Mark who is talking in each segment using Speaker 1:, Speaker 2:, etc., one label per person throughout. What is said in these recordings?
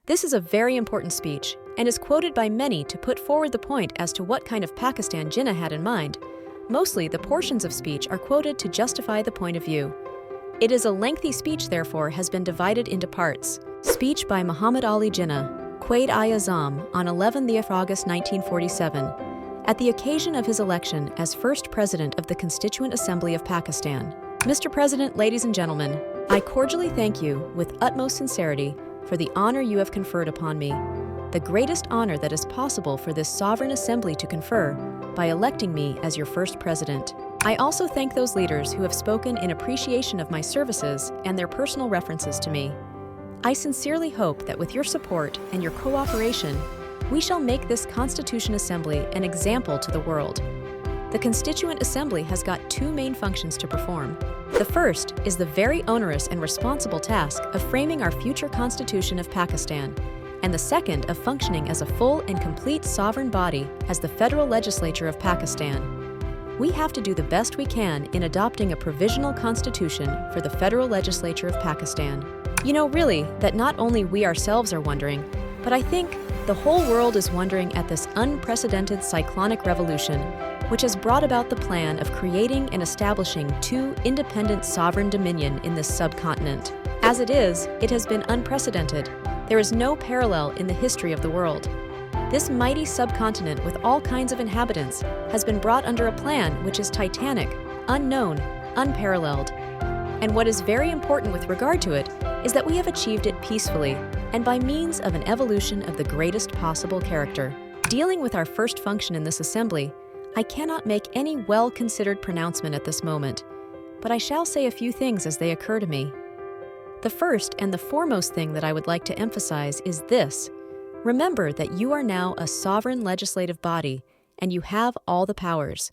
Speaker 1: This is a very important speech and is quoted by many to put forward the point as to what kind of Pakistan Jinnah had in mind. Mostly, the portions of speech are quoted to justify the point of view. It is a lengthy speech, therefore, has been divided into parts. Speech by Muhammad Ali Jinnah, Quaid-i-Azam, on 11th of August 1947, at the occasion of his election as first President of the Constituent Assembly of Pakistan. Mr. President, ladies and gentlemen, I cordially thank you, with utmost sincerity, for the honor you have conferred upon me, the greatest honor that is possible for this sovereign assembly to confer, by electing me as your first president. I also thank those leaders who have spoken in appreciation of my services and their personal references to me. I sincerely hope that with your support and your cooperation, we shall make this Constitution Assembly an example to the world. The Constituent Assembly has got two main functions to perform. The first is the very onerous and responsible task of framing our future Constitution of Pakistan, and the second of functioning as a full and complete sovereign body as the federal legislature of Pakistan. We have to do the best we can in adopting a provisional constitution for the federal legislature of Pakistan. You know, really, that not only we ourselves are wondering, but I think the whole world is wondering at this unprecedented cyclonic revolution, which has brought about the plan of creating and establishing two independent sovereign dominion in this subcontinent. As it is, it has been unprecedented. There is no parallel in the history of the world. This mighty subcontinent with all kinds of inhabitants has been brought under a plan which is titanic, unknown, unparalleled. And what is very important with regard to it is that we have achieved it peacefully and by means of an evolution of the greatest possible character. Dealing with our first function in this assembly, I cannot make any well-considered pronouncement at this moment, but I shall say a few things as they occur to me. The first and the foremost thing that I would like to emphasize is this. Remember that you are now a sovereign legislative body, and you have all the powers.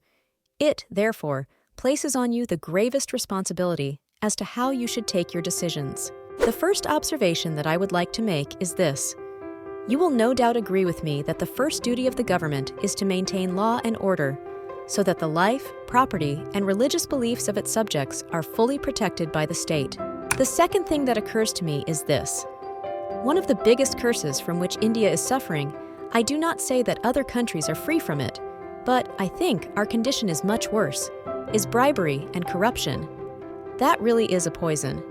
Speaker 1: It, therefore, places on you the gravest responsibility as to how you should take your decisions. The first observation that I would like to make is this. You will no doubt agree with me that the first duty of the government is to maintain law and order, so that the life, property, and religious beliefs of its subjects are fully protected by the state. The second thing that occurs to me is this. One of the biggest curses from which India is suffering, I do not say that other countries are free from it, but I think our condition is much worse, is bribery and corruption. That really is a poison.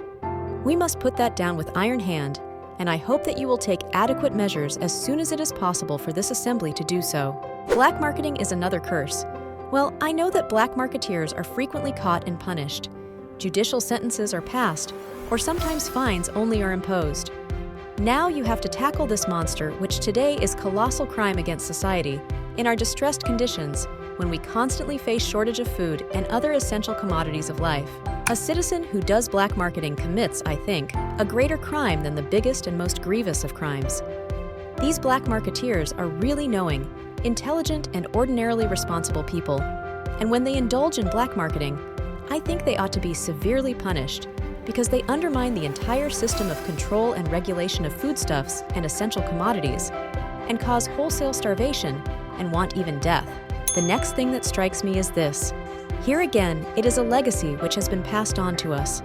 Speaker 1: We must put that down with iron hand, and I hope that you will take adequate measures as soon as it is possible for this assembly to do so. Black marketing is another curse. Well, I know that black marketeers are frequently caught and punished. Judicial sentences are passed, or sometimes fines only are imposed. Now you have to tackle this monster, which today is colossal crime against society, in our distressed conditions, when we constantly face shortage of food and other essential commodities of life. A citizen who does black marketing commits, I think, a greater crime than the biggest and most grievous of crimes. These black marketeers are really knowing, intelligent, and ordinarily responsible people, and when they indulge in black marketing, I think they ought to be severely punished, because they undermine the entire system of control and regulation of foodstuffs and essential commodities, and cause wholesale starvation and want even death. The next thing that strikes me is this. Here again, it is a legacy which has been passed on to us.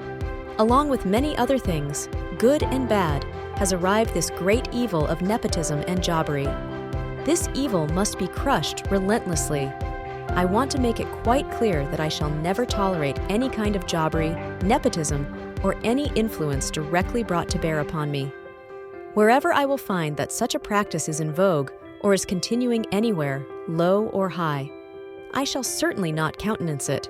Speaker 1: Along with many other things, good and bad, has arrived this great evil of nepotism and jobbery. This evil must be crushed relentlessly. I want to make it quite clear that I shall never tolerate any kind of jobbery, nepotism, or any influence directly brought to bear upon me. Wherever I will find that such a practice is in vogue or is continuing anywhere, low or high, I shall certainly not countenance it,